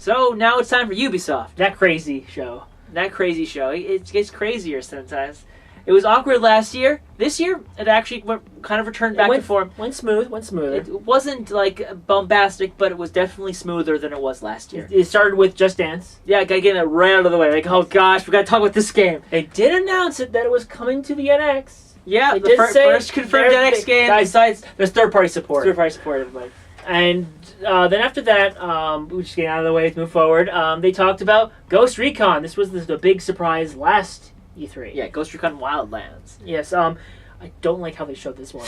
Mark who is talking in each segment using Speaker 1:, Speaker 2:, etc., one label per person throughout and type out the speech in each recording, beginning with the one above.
Speaker 1: So now it's time for Ubisoft.
Speaker 2: That crazy show.
Speaker 1: That crazy show. It gets crazier sometimes. It was awkward last year. This year, it actually kind of returned back to form.
Speaker 2: Went smoother.
Speaker 1: It wasn't like bombastic, but it was definitely smoother than it was last year.
Speaker 2: It started with Just Dance.
Speaker 1: Yeah, I gotta get it right out of the way. Like, oh gosh, we gotta talk about this game.
Speaker 2: They did announce it that it was coming to the NX.
Speaker 1: Yeah,
Speaker 2: they
Speaker 1: the
Speaker 2: did say
Speaker 1: first confirmed NX game.
Speaker 2: Guys,
Speaker 1: besides,
Speaker 2: there's third-party support.
Speaker 1: Third-party support, everybody.
Speaker 2: And then after that, we just get out of the way to move forward. They talked about Ghost Recon. This was the big surprise last E3.
Speaker 1: Yeah, Ghost Recon Wildlands.
Speaker 2: Yes. I don't like how they showed this one.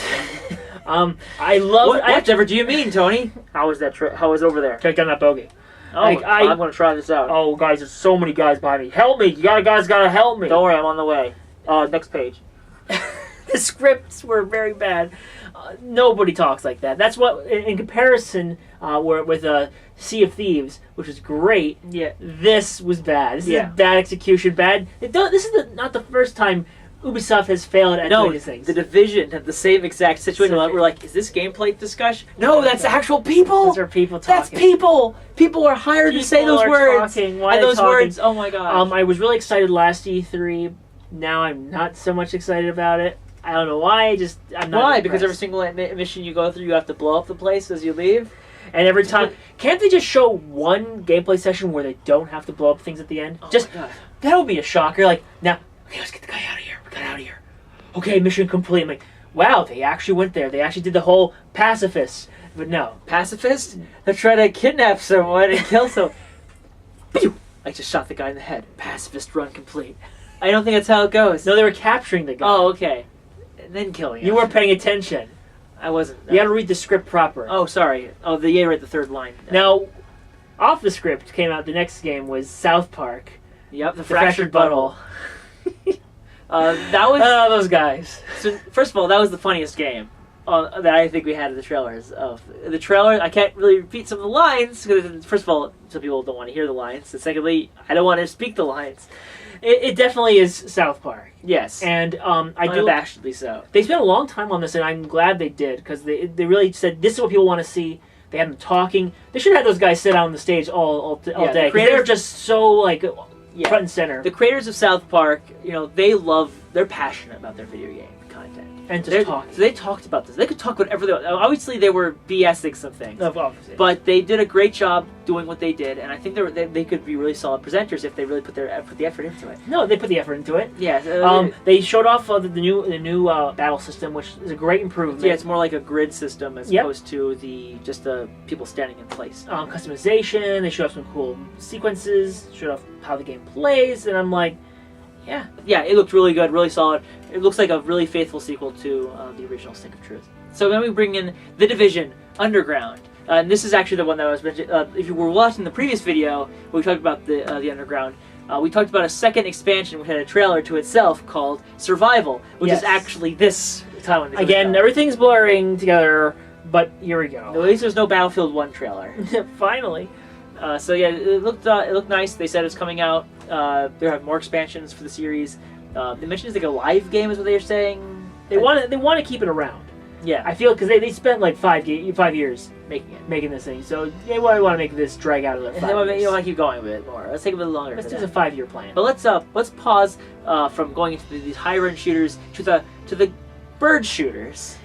Speaker 2: I love.
Speaker 1: Whatever do you mean, Tony? How was that? How was it over there?
Speaker 2: Check down that bogey.
Speaker 1: Oh, I'm gonna try this out.
Speaker 2: Oh, guys, there's so many guys behind me. Help me! You guys gotta help me.
Speaker 1: Don't worry, I'm on the way. Next page.
Speaker 2: The scripts were very bad. Nobody talks like that. That's what, in comparison, with Sea of Thieves, which was great.
Speaker 1: Yeah,
Speaker 2: this was bad. This is bad execution. Bad. This is not the first time Ubisoft has failed at doing these things.
Speaker 1: The Division had the same exact situation. We're like, is this gameplay discussion? No, that's actual people.
Speaker 2: Those are people talking.
Speaker 1: That's people. People are hired to say those words.
Speaker 2: Talking. Why
Speaker 1: and those
Speaker 2: talking?
Speaker 1: words? Oh my god.
Speaker 2: I was really excited last E3. Now I'm not so much excited about it. I don't know why. I'm not.
Speaker 1: Why?
Speaker 2: Impressed.
Speaker 1: Because every single mission you go through, you have to blow up the place as you leave.
Speaker 2: And every time, can't they just show one gameplay session where they don't have to blow up things at the end?
Speaker 1: Oh
Speaker 2: just
Speaker 1: my God.
Speaker 2: That would be a shocker. Like, now, okay, let's get the guy out of here. We got out of here. Okay, mission complete. I'm like, wow, they actually went there. They actually did the whole pacifist. But no,
Speaker 1: pacifist? They're trying to kidnap someone and kill someone. I just shot the guy in the head. Pacifist run complete. I don't think that's how it goes.
Speaker 2: No, they were capturing the guy.
Speaker 1: Oh, okay. And then killing him.
Speaker 2: You weren't paying attention.
Speaker 1: I wasn't.
Speaker 2: You had to read the script proper.
Speaker 1: Oh, sorry. Oh, read the third line.
Speaker 2: Now, off the script came out, the next game was South Park.
Speaker 1: Yep, the Fractured Butthole. That was...
Speaker 2: those guys.
Speaker 1: So, first of all, that was the funniest game that I think we had in the trailers. The trailer, I can't really repeat some of the lines, because first of all, some people don't want to hear the lines, and secondly, I don't want to speak the lines.
Speaker 2: It definitely is South Park.
Speaker 1: Yes.
Speaker 2: And
Speaker 1: unabashedly so.
Speaker 2: They spent a long time on this, and I'm glad they did, because they really said, this is what people want to see. They had them talking. They should have had those guys sit on the stage all day. They're just so, like, front and center.
Speaker 1: The creators of South Park, they're passionate about their video game content.
Speaker 2: And just talking.
Speaker 1: So they talked about this. They could talk whatever they want. Obviously, they were BSing some things.
Speaker 2: Obviously.
Speaker 1: But they did a great job doing what they did, and I think they could be really solid presenters if they really put the effort into it.
Speaker 2: No, they put the effort into it.
Speaker 1: Yeah.
Speaker 2: They showed off the new battle system, which is a great improvement.
Speaker 1: Yeah, it's more like a grid system as opposed to just the people standing in place.
Speaker 2: Customization. They showed off some cool sequences. Showed off how the game plays, and I'm like,
Speaker 1: yeah, it looked really good, really solid. It looks like a really faithful sequel to the original Stick of Truth. So then we bring in The Division Underground. And this is actually the one that I was mentioning. If you were watching the previous video, where we talked about the Underground, we talked about a second expansion which had a trailer to itself called Survival, which is actually this time.
Speaker 2: Again, everything's blurring together, but here we go.
Speaker 1: At least there's no Battlefield 1 trailer.
Speaker 2: Finally.
Speaker 1: So yeah, it looked nice. They said it's coming out. They have more expansions for the series. They mentioned it's like a live game, is what they're saying.
Speaker 2: They want to keep it around.
Speaker 1: Yeah,
Speaker 2: I feel because they spent like 5 years making this thing, so they want to make this drag out of their 5 years.
Speaker 1: You want to keep going a bit more. Let's take a bit longer.
Speaker 2: Let's do a 5-year plan.
Speaker 1: But let's pause from going into these high-run shooters to the bird shooters.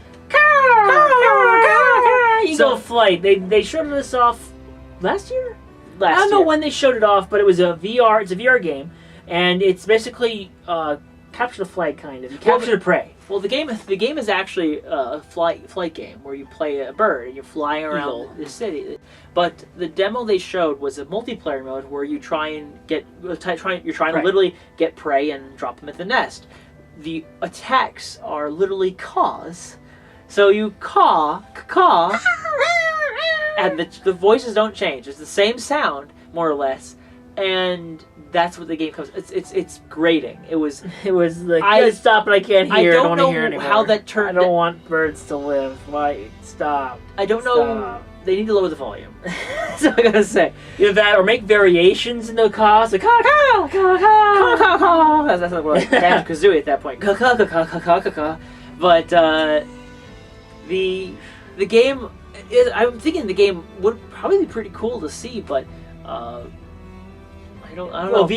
Speaker 2: Eagle Flight. They showed this off last year.
Speaker 1: I
Speaker 2: don't know when they showed it off, but it was a VR. It's a VR game, and it's basically capture the flag kind of. You capture the prey.
Speaker 1: Well, the game is actually a flight game where you play a bird and you're flying around the city. But the demo they showed was a multiplayer mode where you try and you're trying to literally get prey and drop them at the nest. The attacks are literally caws. So you caw, and the voices don't change. It's the same sound, more or less, and that's what the game comes. It's grating. It was
Speaker 2: like, I stop and I can't hear. I don't want to hear anymore.
Speaker 1: How that turned.
Speaker 2: I don't want birds to live. Why stop?
Speaker 1: I don't know. They need to lower the volume. That's what I gotta say.
Speaker 2: Either that or make variations in the caws. Like caw caw caw caw caw caw.
Speaker 1: That's not like Banjo-Kazooie at that point. Caw caw caw caw caw caw caw. But the game. I'm thinking the game would probably be pretty cool to see, but I don't know.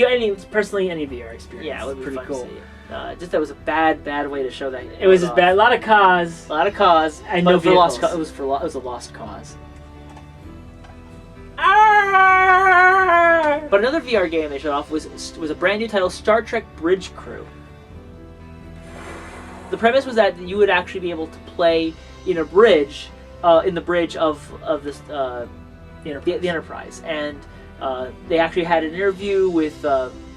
Speaker 2: Personally, any VR experience.
Speaker 1: Yeah, it would be
Speaker 2: pretty
Speaker 1: fun
Speaker 2: cool.
Speaker 1: to see. Just that was a bad way to show that.
Speaker 2: It was just bad. A lot of cause,
Speaker 1: and
Speaker 2: no
Speaker 1: vehicles.
Speaker 2: it
Speaker 1: was a lost cause. But another VR game they showed off was a brand new title, Star Trek Bridge Crew. The premise was that you would actually be able to play in a bridge, in the bridge of this the Enterprise, and they actually had an interview with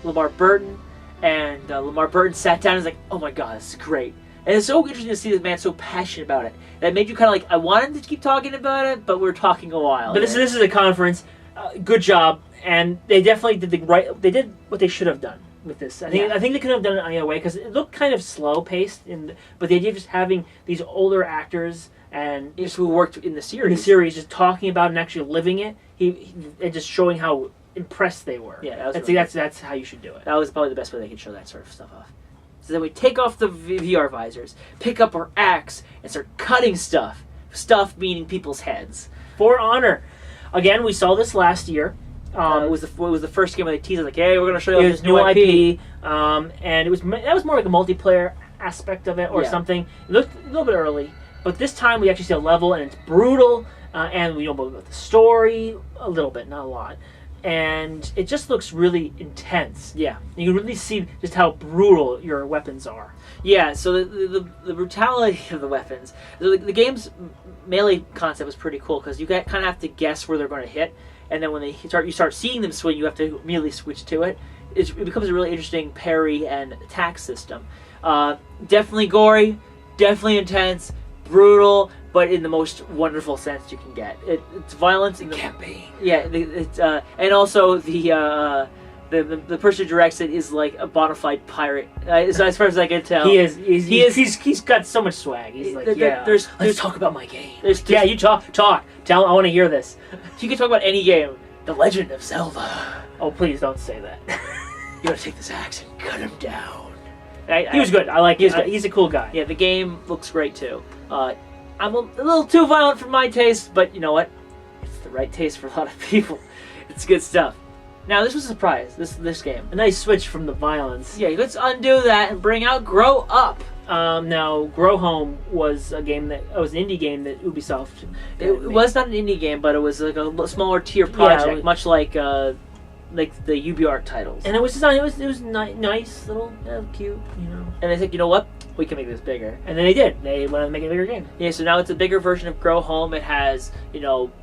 Speaker 1: Lamar Burton, and Lamar Burton sat down and was like, "Oh my god, this is great." And it's so interesting to see this man so passionate about it. That made you kind of like, I wanted to keep talking about it, but we're talking a while.
Speaker 2: But this is a conference. Good job, and they definitely did They did what they should have done with this. I think they could have done it any other way because it looked kind of slow paced. But the idea of just having these older actors and
Speaker 1: who worked in the series,
Speaker 2: just talking about and actually living it, and just showing how impressed they were.
Speaker 1: Yeah,
Speaker 2: that's how you should do it.
Speaker 1: That was probably the best way they could show that sort of stuff off. So then we take off the VR visors, pick up our axe, and start cutting stuff. Stuff meaning people's heads.
Speaker 2: For Honor. Again, we saw this last year.
Speaker 1: It was the first game where they teased like, hey, we're going to show you this
Speaker 2: new IP. And that was more like a multiplayer aspect of it or something. It looked a little bit early, but this time we actually see a level and it's brutal, and we know about the story a little bit, not a lot. And it just looks really intense.
Speaker 1: Yeah.
Speaker 2: You can really see just how brutal your weapons are.
Speaker 1: Yeah, so the brutality of the weapons. The game's melee concept was pretty cool because you kind of have to guess where they're going to hit, and then when you start seeing them swing, you have to immediately switch to it. It becomes a really interesting parry and attack system. Definitely gory, definitely intense, brutal, but in the most wonderful sense you can get. It's violence and
Speaker 2: campaign.
Speaker 1: Yeah, and also the person who directs it is like a bona fide pirate. As far as I can tell,
Speaker 2: he's got so much swag. He's like, let's talk about my game. You talk. Tell him I want to hear this.
Speaker 1: You can talk about any game. The Legend of Zelda.
Speaker 2: Oh, please don't say that.
Speaker 1: You gotta take this axe and cut him down.
Speaker 2: He was good. I like him. He's a cool guy.
Speaker 1: Yeah, the game looks great too. I'm a little too violent for my taste, but you know what? It's the right taste for a lot of people. It's good stuff. Now, this was a surprise, this game.
Speaker 2: A nice switch from the violence.
Speaker 1: Yeah, let's undo that and bring out Grow Up.
Speaker 2: Now, Grow Home was a game an indie game that Ubisoft
Speaker 1: It was not an indie game, but it was like a smaller tier project, much like the UbiArt titles.
Speaker 2: And it was nice, little, cute, you know.
Speaker 1: And they said, you know what? We can make this bigger.
Speaker 2: And then they did. They went on to make a bigger game.
Speaker 1: Yeah, so now it's a bigger version of Grow Home. It has,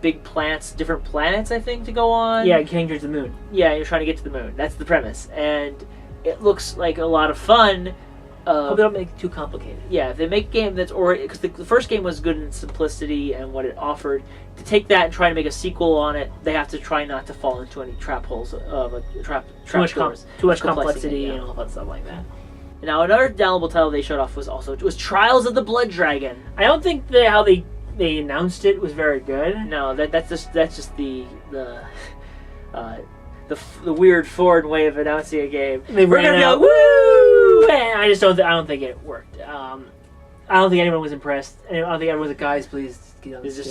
Speaker 1: big plants, different planets, I think, to go on.
Speaker 2: Yeah, getting to the moon.
Speaker 1: Yeah, you're trying to get to the moon. That's the premise. And it looks like a lot of fun.
Speaker 2: Hope they don't make it too complicated.
Speaker 1: Yeah, if they make a game that's because the first game was good in simplicity and what it offered. To take that and try to make a sequel on it, they have to try not to fall into any trap holes of too
Speaker 2: much complexity and all that stuff like that.
Speaker 1: Now, another downloadable title they showed off was Trials of the Blood Dragon.
Speaker 2: I don't think how they announced it was very good.
Speaker 1: No, that's just the weird foreign way of announcing a game.
Speaker 2: We're gonna go woo! And I don't think it worked. I don't think anyone was impressed. I don't think everyone was like, guys, please get on the stage.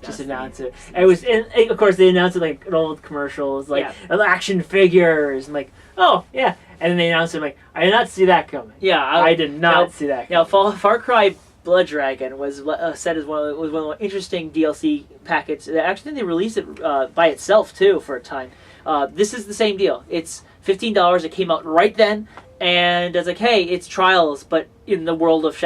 Speaker 1: Just announce it.
Speaker 2: And it was, of course, they announced it like an old commercial. It was like action figures and like, oh yeah. And then they announced it like, I did not see that coming.
Speaker 1: Yeah,
Speaker 2: I did not see that coming.
Speaker 1: Now, Far Cry Blood Dragon was said as one of the most interesting DLC packets. Actually, they released it by itself too for a time. This is the same deal. It's $15. It came out right then, and it's like, hey, it's Trials, but in the world of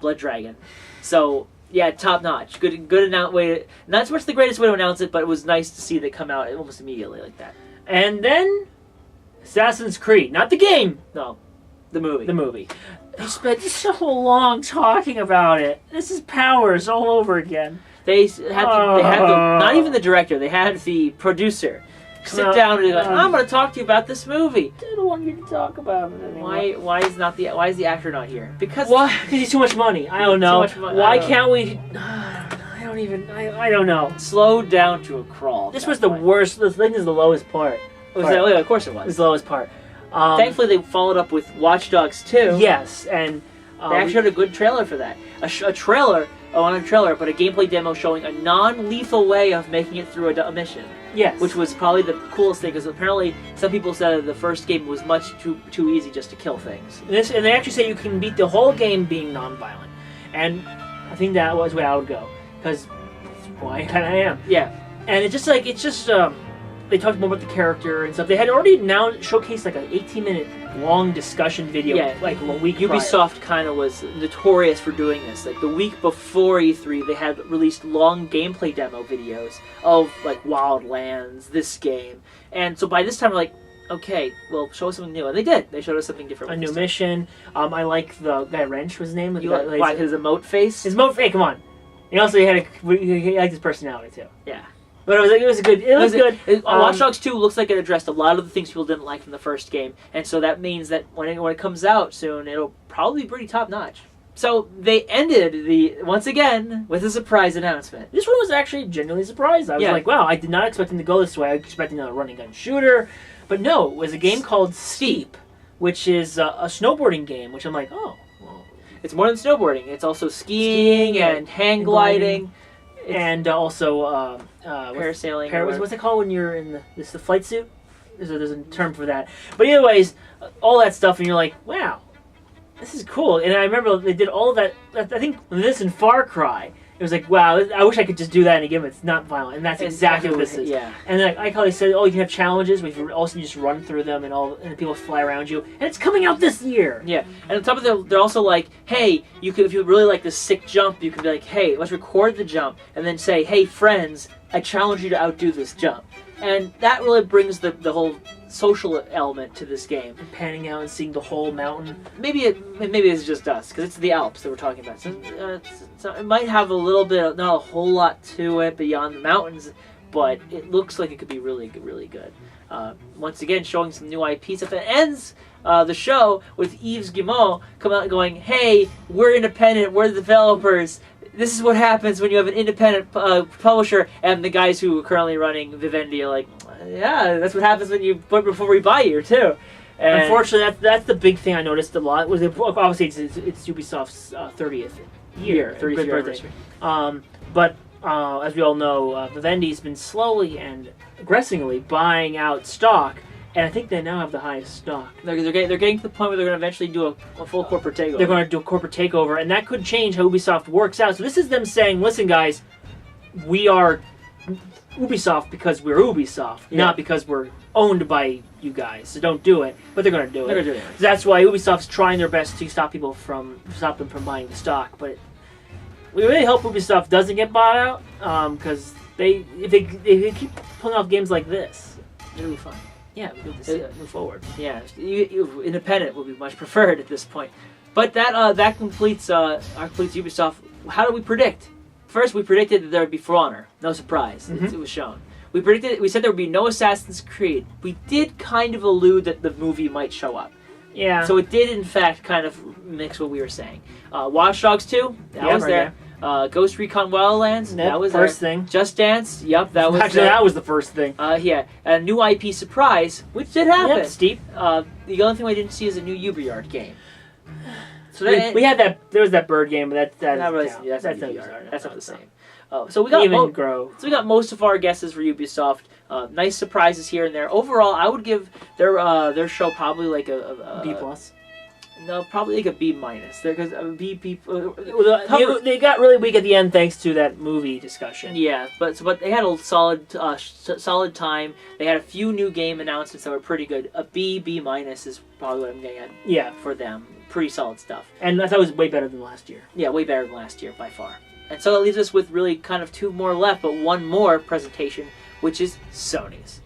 Speaker 1: Blood Dragon. So yeah, top notch. Good way. Not so much the greatest way to announce it, but it was nice to see it come out almost immediately like that.
Speaker 2: And then Assassin's Creed, not the game.
Speaker 1: No, the movie.
Speaker 2: The movie. They spent so long talking about it. This is Powers all over again.
Speaker 1: They had not even the director. They had the producer sit down and be like, I'm going to talk to you about this movie.
Speaker 2: I don't want you to talk about it anymore.
Speaker 1: Why is the actor not here?
Speaker 2: Because he's too much money. I don't know. Why can't we? I don't know.
Speaker 1: Slow down to a crawl.
Speaker 2: This was the worst. The thing is the lowest part.
Speaker 1: Of course it was.
Speaker 2: It was the lowest part.
Speaker 1: Thankfully, they followed up with Watch Dogs 2.
Speaker 2: Yes, and
Speaker 1: they actually had a good trailer for that. A trailer on a trailer, but a gameplay demo showing a non-lethal way of making it through a mission.
Speaker 2: Yes.
Speaker 1: Which was probably the coolest thing, because apparently some people said that the first game was much too easy just to kill things.
Speaker 2: And they actually say you can beat the whole game being non-violent. And I think that was where I would go, because that's who I kind of am.
Speaker 1: Yeah.
Speaker 2: And it's just they talked more about the character and stuff. They had already now showcased like an 18-minute long discussion video, like a week prior.
Speaker 1: Ubisoft kind of was notorious for doing this. Like the week before E3, they had released long gameplay demo videos of like Wildlands, this game, and so by this time we're like, okay, well, show us something new, and they did. They showed us something different.
Speaker 2: A new mission. I like the guy Wrench was his name.
Speaker 1: You like his emote face?
Speaker 2: His emote face. Come on. And also he liked his personality too.
Speaker 1: Yeah.
Speaker 2: But it was good. It was good.
Speaker 1: Watch Dogs 2 looks like it addressed a lot of the things people didn't like from the first game, and so that means that when it comes out soon, it'll probably be pretty top notch. So they ended once again with a surprise announcement.
Speaker 2: This one was actually genuinely surprised. I was like, wow, I did not expect him to go this way. I was expecting a running gun shooter, but no, it was a game called Steep, which is a snowboarding game. Which I'm like, oh, well,
Speaker 1: it's more than snowboarding. It's also skiing and hang gliding.
Speaker 2: And also
Speaker 1: parasailing.
Speaker 2: What's it called when you're in the flight suit? There's a term for that. But anyways, all that stuff, and you're like, wow, this is cool. And I remember they did all of that. I think this in Far Cry, it was like, wow, I wish I could just do that in a game. It's not violent, and that's exactly what this is.
Speaker 1: Yeah.
Speaker 2: And then, like how they said, oh, you can have challenges, but you also just run through them, and the people fly around you, and it's coming out this year.
Speaker 1: Yeah, and on top of that, they're also like, hey, if you really like this sick jump, you can be like, hey, let's record the jump, and then say, hey, friends, I challenge you to outdo this jump, and that really brings the whole social element to this game.
Speaker 2: And panning out and seeing the whole mountain.
Speaker 1: Maybe it's just us, because it's the Alps that we're talking about. So it might have a little bit, not a whole lot to it beyond the mountains, but it looks like it could be really, really good. Once again, showing some new IP stuff. It ends the show with Yves Guillemot coming out and going, hey, we're independent, we're the developers. This is what happens when you have an independent publisher, and the guys who are currently running Vivendi are like, yeah, that's what happens when you put before we buy you too. And
Speaker 2: unfortunately, that's the big thing I noticed a lot. Was obviously it's Ubisoft's 30th year,
Speaker 1: 30th year anniversary.
Speaker 2: But as we all know, Vivendi's been slowly and aggressively buying out stock. And I think they now have the highest stock.
Speaker 1: They're getting to the point where they're going to eventually do a full corporate takeover.
Speaker 2: They're going to do a corporate takeover, and that could change how Ubisoft works out. So this is them saying, listen, guys, we are Ubisoft because we're Ubisoft, not because we're owned by you guys. So don't do it. But they're going to do it.
Speaker 1: They're going to do it.
Speaker 2: That's why Ubisoft's trying their best to stop them from buying the stock. But we really hope Ubisoft doesn't get bought out, because if they keep pulling off games like this, it'll be fun. Yeah, we need to see it move forward.
Speaker 1: Yeah, independent would be much preferred at this point. But that completes Ubisoft. How do we predict? First, we predicted that there would be For Honor. No surprise. Mm-hmm. It was shown. We said there would be no Assassin's Creed. We did kind of allude that the movie might show up.
Speaker 2: Yeah.
Speaker 1: So it did, in fact, kind of mix what we were saying. Watch Dogs 2, that was there. Ghost Recon Wildlands, that was
Speaker 2: first thing.
Speaker 1: Just Dance, that was
Speaker 2: actually that was the first thing.
Speaker 1: Yeah, a new IP surprise, which did happen.
Speaker 2: Yep, Steep.
Speaker 1: The only thing I didn't see is a new Ubisoft game.
Speaker 2: So we had that. There was that bird game, but that's not
Speaker 1: the same. So we got
Speaker 2: grow.
Speaker 1: So we got most of our guesses for Ubisoft. Nice surprises here and there. Overall, I would give their show probably like a
Speaker 2: B plus.
Speaker 1: No, probably like a B minus. Because B.
Speaker 2: They got really weak at the end thanks to that movie discussion.
Speaker 1: Yeah, but they had a solid time. They had a few new game announcements that were pretty good. A B minus is probably what I'm getting at.
Speaker 2: Yeah,
Speaker 1: for them, pretty solid stuff.
Speaker 2: And I thought it was way better than last year.
Speaker 1: Yeah, way better than last year by far. And so that leaves us with really kind of two more left, but one more presentation, which is Sony's.